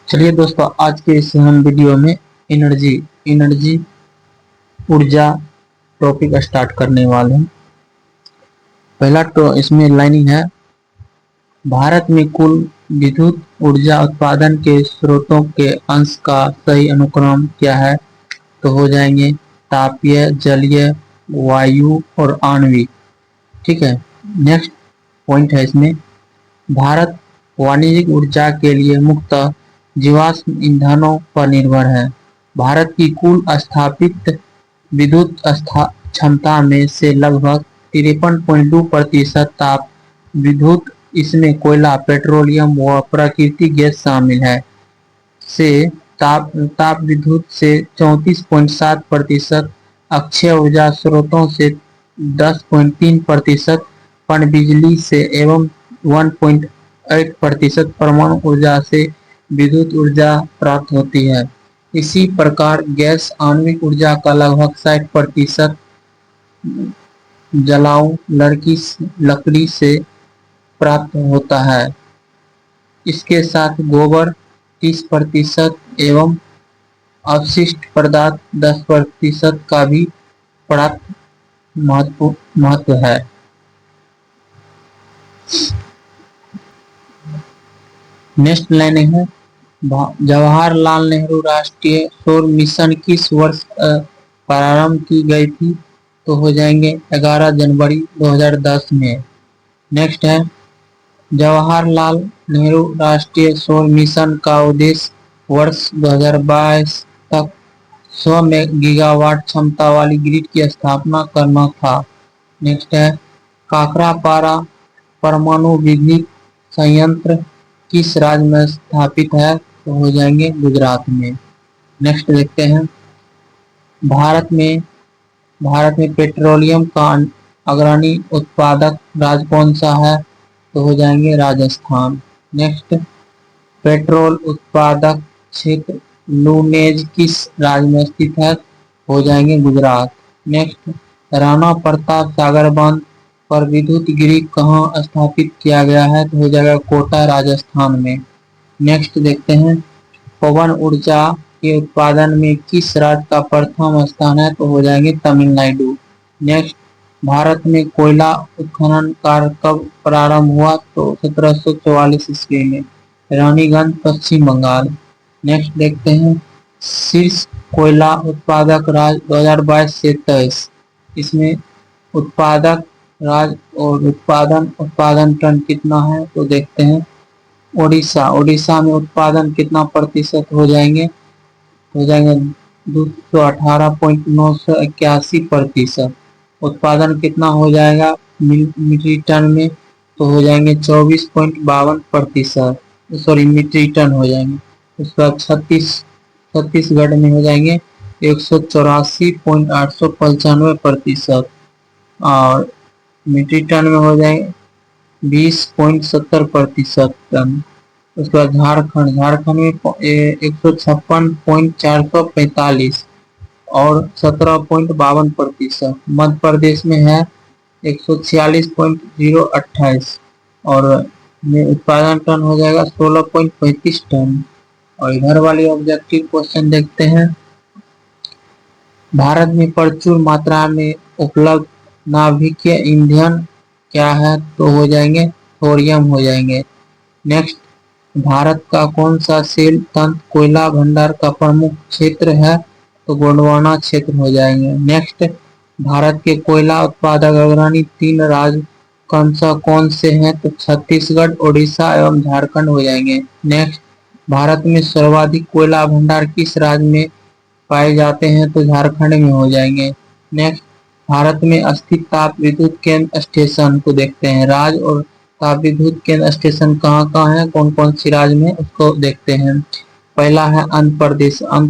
चलिए दोस्तों, आज के इस हम वीडियो में एनर्जी एनर्जी ऊर्जा टॉपिक स्टार्ट करने वाले हैं। पहला तो इसमें लाइनिंग है, भारत में कुल विद्युत ऊर्जा उत्पादन के स्रोतों के अंश का सही अनुक्रम क्या है? तो हो जाएंगे तापीय, जलीय, वायु और आणविक। ठीक है। नेक्स्ट पॉइंट है इसमें, भारत वाणिज्यिक ऊर्जा के लिए मुख्यतः जीवाश्म ईंधनों पर निर्भर है। भारत की कुल स्थापित विद्युत क्षमता में से लगभग 53.2% ताप विद्युत, इसमें कोयला, पेट्रोलियम व प्राकृतिक गैस शामिल है, से ताप विद्युत से 34.7%, अक्षय ऊर्जा स्रोतों से 10.3%, पनबिजली से एवं 1.8% परमाणु ऊर्जा से विद्युत ऊर्जा प्राप्त होती है। इसी प्रकार गैस आणविक ऊर्जा का लगभग 60% जलाऊ लकड़ी से प्राप्त होता है। इसके साथ गोबर 30% एवं अवशिष्ट पदार्थ 10% का भी प्राप्त महत्व है। नेक्स्ट लाइन है, जवाहरलाल नेहरू राष्ट्रीय सौर मिशन किस वर्ष प्रारंभ की गई थी? तो हो जाएंगे 11 जनवरी 2010 में। नेक्स्ट है, जवाहरलाल नेहरू राष्ट्रीय सौर मिशन का उद्देश्य वर्ष 2022 तक 100 गीगावाट क्षमता वाली ग्रिड की स्थापना करना था। नेक्स्ट है, काकरापारा परमाणु विद्युत संयंत्र किस राज्य में स्थापित है? तो हो जाएंगे गुजरात में। नेक्स्ट देखते हैं, भारत में पेट्रोलियम का अग्रणी उत्पादक राज्य कौन सा है? तो हो जाएंगे राजस्थान। नेक्स्ट, पेट्रोल उत्पादक क्षेत्र लूनेज किस राज्य में स्थित है? हो जाएंगे गुजरात। नेक्स्ट, राणा प्रताप सागर बांध पर विद्युत ग्रिड कहाँ स्थापित किया गया है? तो हो जाएगा कोटा, राजस्थान में। नेक्स्ट देखते हैं, पवन ऊर्जा के उत्पादन में किस राज्य का प्रथम स्थान है? तो हो जाएंगे तमिलनाडु। नेक्स्ट, भारत में कोयला उत्खनन कार्य कब प्रारंभ हुआ? तो 1744 ईस्वी में, रानीगंज, पश्चिम बंगाल। नेक्स्ट देखते हैं, शीर्ष कोयला उत्पादक राज्य 2022 से 23, इसमें उत्पादक राज्य और उत्पादन टन कितना है? तो देखते हैं, उड़ीसा में उत्पादन कितना प्रतिशत हो जाएंगे? 218.981%। उत्पादन कितना हो जाएगा मीट्रिक टन में? तो हो जाएंगे 24.52%, सॉरी मीट्रिक टन हो जाएंगे। उसके बाद छत्तीसगढ़ में हो जाएंगे 184.895% और मीट्रिक टन में हो जाएंगे 20.70% टन। उसके बाद झारखंड में 156.445 और 17.52%। मध्य प्रदेश में है 146.028 और उत्पादन टन हो जाएगा 16.35 टन। और इधर वाली ऑब्जेक्टिव क्वेश्चन देखते हैं, भारत में प्रचुर मात्रा में उपलब्ध नाभिकीय ईंधन क्या है? तो हो जाएंगे थोरियम हो जाएंगे। नेक्स्ट, भारत का कौन सा सेल तंत्र कोयला भंडार का प्रमुख क्षेत्र है? तो गोंडवाना क्षेत्र हो जाएंगे। नेक्स्ट, भारत के कोयला उत्पादक अग्रणी 3 राज्य कौन से हैं? तो छत्तीसगढ़, उड़ीसा एवं झारखंड हो जाएंगे। नेक्स्ट, भारत में सर्वाधिक कोयला भंडार किस राज्य में पाए जाते हैं? तो झारखंड में हो जाएंगे। नेक्स्ट, भारत में स्थित ताप विद्युत केंद्र स्टेशन को देखते हैं, राज्य और ताप विद्युत केंद्र स्टेशन कहाँ है, कौन कौन सी राज्य में, उसको देखते हैं। पहला है आंध्र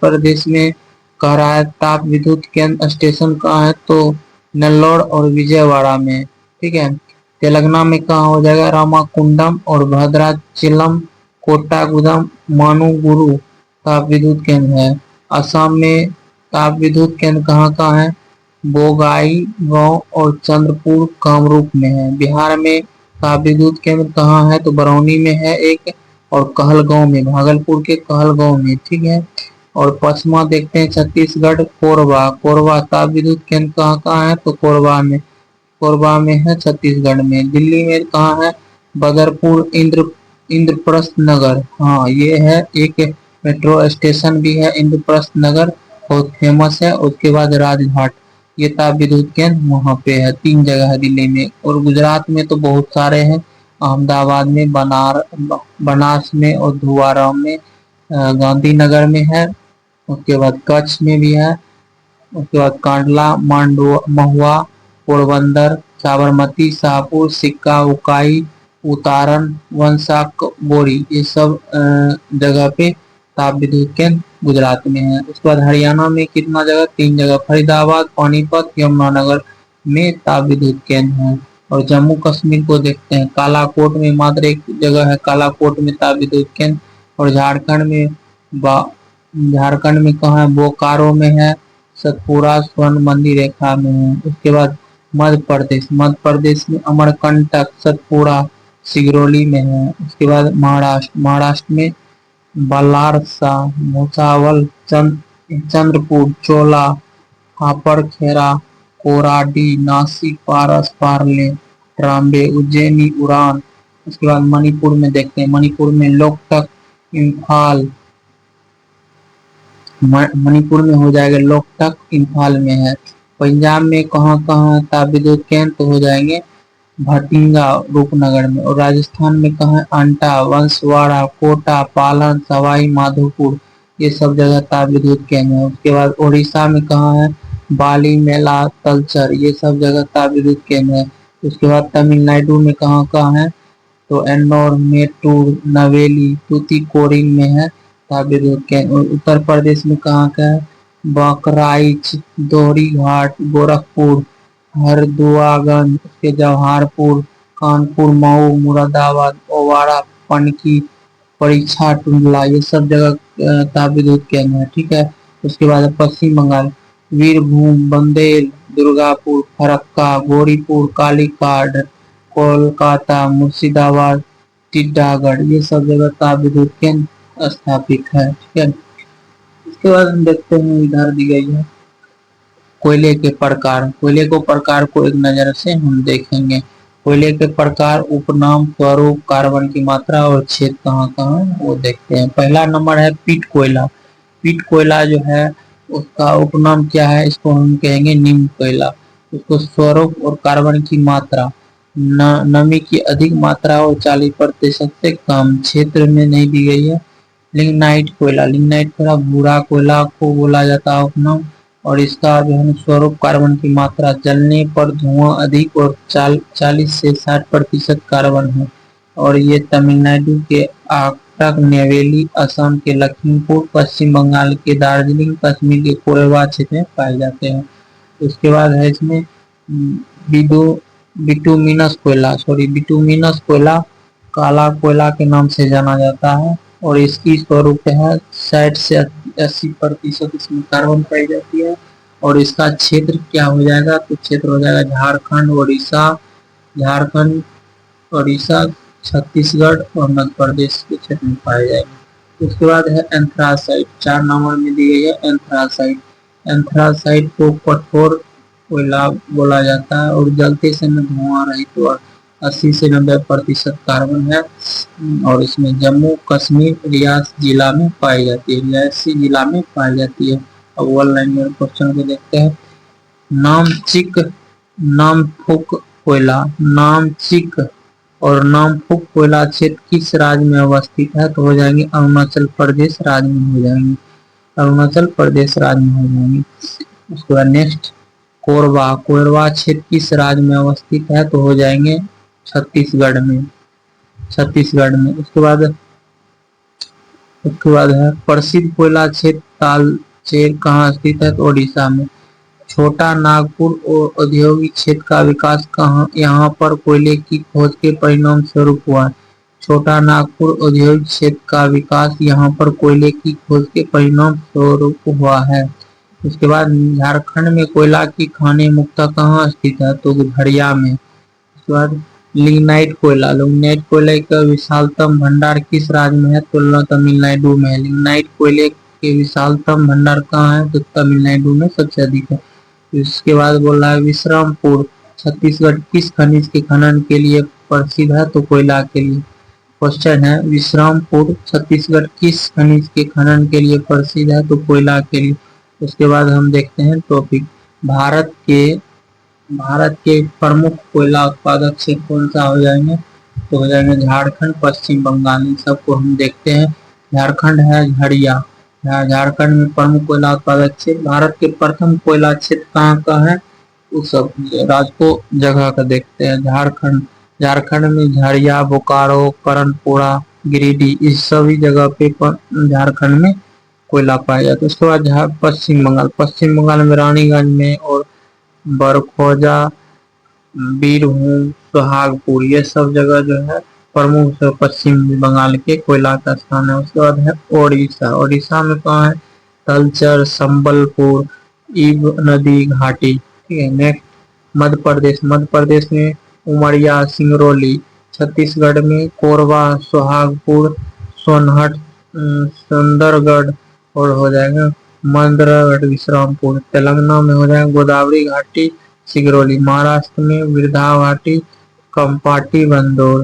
प्रदेश में कह रहा है ताप विद्युत केंद्र स्टेशन कहाँ है? तो नेल्लोर और विजयवाड़ा में। ठीक है। तेलंगाना में कहाँ हो जाएगा? रामाकुंडम और भद्राचलम, कोट्टागुदम, मानुगुरु ताप विद्युत केंद्र है। असम में ताप विद्युत केंद्र कहाँ है? बोगाईगांव और चंद्रपुर कामरूप में है। बिहार में ताप विद्युत केंद्र कहाँ है? तो बरौनी में है एक, और कहलगांव में, भागलपुर के कहलगांव में, ठीक है। और पश्चिमा देखते हैं छत्तीसगढ़, कोरबा। कोरबा ताप विद्युत केंद्र कहाँ कहाँ है, तो कोरबा में, कोरबा में है छत्तीसगढ़ में। दिल्ली में कहाँ है, बदरपुर, इंद्रप्रस्थ नगर, हाँ ये है। एक मेट्रो स्टेशन भी है इंद्रप्रस्थ नगर, बहुत फेमस है। उसके बाद राजघाट, ये ताप विद्युत केंद्र वहाँ पे है। 3 जगह है दिल्ली में। और गुजरात में तो बहुत सारे हैं, अहमदाबाद में, बनास में और धुआराम में, गांधीनगर में है। उसके बाद कच्छ में भी है। उसके बाद कांडला, मांडवा, महुआ, पोरबंदर, साबरमती, शाहपुर, सिक्का, उकाई, उतारन, वंशाक, बोरी, ये सब जगह पे ताप विद्युत केंद्र गुजरात में है। उसके बाद हरियाणा में कितना जगह, 3 जगह, फरीदाबाद, पानीपत, यमुनानगर में ताप विद्युत केंद्र है। और जम्मू कश्मीर को देखते हैं, कालाकोट में मात्र एक जगह है, कालाकोट में ताप विद्युत केंद्र। और झारखंड में कहाँ है, बोकारो में है, सतपुरा, स्वर्ण मंदिर रेखा में है। उसके बाद मध्य प्रदेश में अमरकंटक, सतपुरा, सिगरौली में है। उसके बाद महाराष्ट्र में बल्लारसा, भुसावल, चंद्रपुर, चोला, हापड़खेरा, कोराडी, नासिक, पारस, पारले, ट्राम्बे, उज्जैनी, उड़ान। उसके बाद मणिपुर में देखते हैं, मणिपुर में लोकटक, इम्फाल, मणिपुर में हो जाएगा लोकटक, इम्फाल में है। पंजाब में कहाँ कहाँ ताप विद्युत केंद्र, तो हो जाएंगे भटिंडा, रूपनगर में। और राजस्थान में कहाँ है, अंटा, बांसवाड़ा, कोटा, पालन, सवाई माधोपुर, ये सब जगह ताप विद्युत केंद्र है। उसके बाद उड़ीसा में कहाँ है, बाली, मेला, तलचर, ये सब जगह ताप विद्युत केंद्र है। उसके बाद तमिलनाडु में कहाँ कहाँ है, तो एन्नोर, मेटूर, नवेली, तूतीकोरिन में है ताप विद्युत केंद्र। और उत्तर प्रदेश में कहाँ का है, बकराइच, दोहरी घाट, गोरखपुर, हरदुआगंज, उसके जवाहरपुर, कानपुर, मऊ, मुरादाबाद, ओवाड़ा, पनकी, परीक्षा, टुंडला, ये सब जगह ताप विद्युत केंद्र है, ठीक है। उसके बाद पश्चिम बंगाल, वीरभूम, बंदेल, दुर्गापुर, फरक्का, गौरीपुर, कालीकाड, कोलकाता, मुर्शिदाबाद, टिड्डागढ़, ये सब जगह ताप विद्युत केंद्र स्थापित है, ठीक है। इसके बाद हम देखते हैं, इधर दी गई है कोयले के प्रकार। कोयले को प्रकार को एक नजर से हम देखेंगे। कोयले के प्रकार, उपनाम, स्वरूप, कार्बन की मात्रा और छेद कहाँ कहाँ है, वो देखते हैं। पहला नंबर है पीट कोयला। पीट कोयला जो है उसका उपनाम क्या है, इसको हम कहेंगे निम्न कोयला। उसको स्वरूप और कार्बन की मात्रा, नमी की अधिक मात्रा और 40% से कम, क्षेत्र में नहीं दी गई है। लिग्नाइट कोयला, लिग्नाइट कोयला भूरा कोयला को बोला जाता है उपनाम। और इसका जो है स्वरूप, कार्बन की मात्रा, जलने पर धुआं अधिक और 40 से 60% कार्बन है। और ये तमिलनाडु के आक्टक, नेवेली, असम के लखीमपुर, पश्चिम बंगाल के दार्जिलिंग, कश्मीर के कोरबा क्षेत्र में पाए जाते हैं। उसके बाद है इसमें बिडो बिटुमिनस कोयला काला कोयला के नाम से जाना जाता है। और इसकी स्वरूप है 60 से 80% इसमें कार्बन पाई जाती है। और इसका क्षेत्र क्या हो जाएगा, तो क्षेत्र हो जाएगा झारखंड, उड़ीसा, छत्तीसगढ़ और मध्य प्रदेश के क्षेत्र में पाए जाएंगे। उसके बाद है एंथ्रासाइट, 4 नंबर में दी गई है एंथ्रासाइट। एंथ्रासाइट को कठोर कोयला बोला जाता है और जलते समय धुआं रहित और 80 से 90% कार्बन है। और इसमें जम्मू कश्मीर, रियासी जिला में पाई जाती है, रियासी जिला में पाई जाती है। अब 1 लाइन में क्वेश्चन को देखते हैं। नामचिक, नामफुक कोयला, नामचिक और नामफुक कोयला क्षेत्र किस राज्य में अवस्थित है, तो हो जाएंगे अरुणाचल प्रदेश राज्य में हो जाएंगे, अरुणाचल प्रदेश राज्य में हो जाएंगे। उसके बाद नेक्स्ट, कोरबा, कोरबा क्षेत्र किस राज्य में अवस्थित है, तो हो जाएंगे छत्तीसगढ़ में, छत्तीसगढ़ में। उसके बाद है प्रसिद्ध कोयला क्षेत्र तालचेर कहाँ स्थित है, तो ओडिशा में। छोटा नागपुर और औद्योगिक क्षेत्र का विकास कहाँ, यहाँ पर कोयले की खोज के परिणाम स्वरूप हुआ। छोटा नागपुर औद्योगिक क्षेत्र का विकास यहाँ पर कोयले की खोज के परिणाम स्वरूप हुआ है। उसके बाद झारखंड में कोयला की खानें मुख्यतः कहाँ स्थित है, तो घड़िया में। उसके बाद लिग्नाइट कोयला का विशालतम भंडार किस राज्य में है? तो तमिलनाडु में है। लिग्नाइट कोयले के विशालतम भंडार कहाँ है? तो तमिलनाडु में सबसे अधिक है। इसके बाद बोल रहा है विश्रामपुर छत्तीसगढ़ किस खनिज के खनन के लिए प्रसिद्ध है? तो कोयला के लिए। क्वेश्चन है विश्रामपुर छत्तीसगढ़ किस खनिज के खनन के लिए प्रसिद्ध है? तो कोयला के लिए। उसके बाद हम देखते हैं टॉपिक भारत के प्रमुख कोयला उत्पादक क्षेत्र कौन सा हो जाएंगे? तो हो जाएंगे झारखंड, पश्चिम बंगाल। इन सबको हम देखते हैं। झारखंड है झरिया। झारखंड में प्रमुख कोयला उत्पादक क्षेत्र। भारत के प्रथम कोयला क्षेत्र कहाँ का है? उस सब राज्य जगह का देखते हैं। झारखंड में झरिया, बोकारो, करनपुरा, गिरिडीह इस सभी जगह पे झारखंड में कोयला पाया जाता है। उसके बाद पश्चिम बंगाल में रानीगंज में और बरखौजा, बीरभूम, सुहागपुर ये सब जगह जो है प्रमुख पश्चिम बंगाल के कोयला का स्थान है। उसके बाद है ओडिशा में कहाँ है? तलचर, संबलपुर, इब नदी घाटी। ठीक है। नेक्स्ट मध्य प्रदेश में उमरिया, सिंगरौली। छत्तीसगढ़ में कोरबा, सोहागपुर, सोनहट, सुंदरगढ़ और हो जाएगा मंदरगढ़, विश्रामपुर। तेलंगाना में हो जाएगा गोदावरी घाटी, सिगरौली। महाराष्ट्र में वृद्धा घाटी, कंपाटी, बंदौर।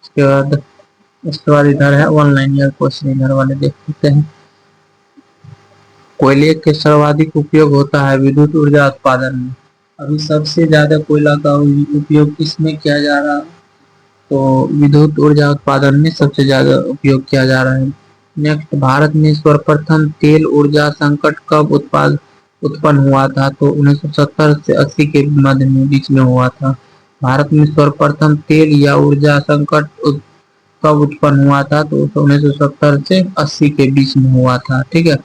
उसके बाद इधर है ऑनलाइन ईयर क्वेश्चन, इधर वाले देख लेते हैं। कोयले के सर्वाधिक उपयोग होता है विद्युत ऊर्जा उत्पादन में। अभी सबसे ज्यादा कोयला का उपयोग किसमें किया जा रहा है? तो विद्युत ऊर्जा उत्पादन में सबसे ज्यादा उपयोग किया जा रहा है। नेक्स्ट भारत में सर्वप्रथम तेल ऊर्जा संकट कब उत्पन्न हुआ था? तो 1970 से 80 के मध्य में बीच में हुआ था। भारत में सर्वप्रथम तेल या ऊर्जा संकट कब उत्पन्न हुआ था? तो 1970 से 80 के बीच में हुआ था। ठीक है।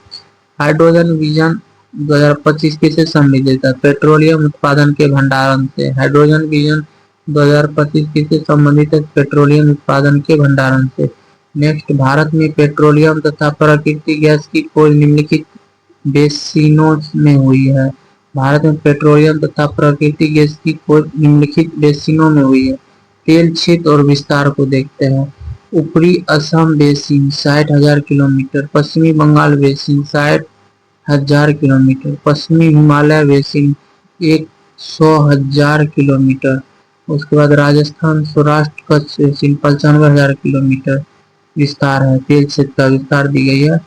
हाइड्रोजन विजन 2025 किसे संबंधित है? पेट्रोलियम उत्पादन के भंडारण से। हाइड्रोजन विजन 2025 किसे संबंधित है? पेट्रोलियम उत्पादन के भंडारण से। नेक्स्ट भारत में पेट्रोलियम तथा प्राकृतिक गैस की खोज निम्नलिखित बेसिनों में हुई है। भारत में पेट्रोलियम तथा प्राकृतिक गैस की खोज निम्नलिखित बेसिनों में हुई है। तेल क्षेत्र और विस्तार को देखते हैं। ऊपरी असम बेसिन 60,000 किलोमीटर, पश्चिमी बंगाल बेसिन 60,000 किलोमीटर, पश्चिमी हिमालय बेसिन 100,000 किलोमीटर। उसके बाद राजस्थान सौराष्ट्र कच्छ बेसिन 95,000 किलोमीटर विस्तार है। तेल क्षेत्र का विस्तार दी गई है।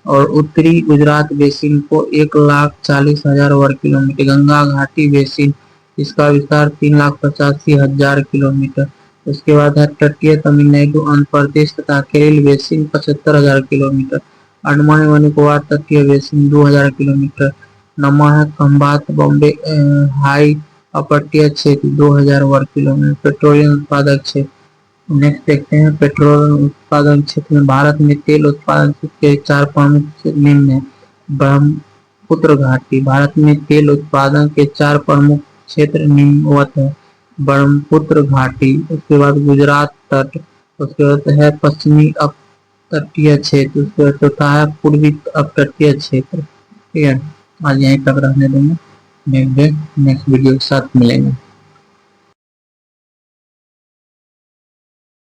और उत्तरी गुजरात बेसिन को 1,40,000 वर्ग किलोमीटर। गंगा घाटी बेसिन इसका विस्तार 3,85,000 किलोमीटर। उसके बाद है तटीय तमिलनाडु, आंध्र प्रदेश तथा केरल बेसिन 75,000 किलोमीटर। अंडमान एवं निकोबार तटीय बेसिन 2,000 किलोमीटर। नमा है खंबात बॉम्बे हाई अपतटीय क्षेत्र 2,000 वर्ग किलोमीटर। पेट्रोलियम उत्पादक क्षेत्र नेक्स्ट देखते हैं। पेट्रोल उत्पादन क्षेत्र में भारत में तेल उत्पादन के 4 प्रमुख क्षेत्र निम्न है। ब्रह्मपुत्र घाटी। भारत में तेल उत्पादन के 4 प्रमुख क्षेत्र निम्नवत है। ब्रह्मपुत्र घाटी, उसके बाद गुजरात तट, उसके बाद है पश्चिमी अपतटीय क्षेत्र, उसके बाद चौथा है पूर्वी अपतटीय क्षेत्र। ठीक है। आज यहीं तक रहने देंगे। नेक्स्ट वीडियो के साथ मिलेंगे।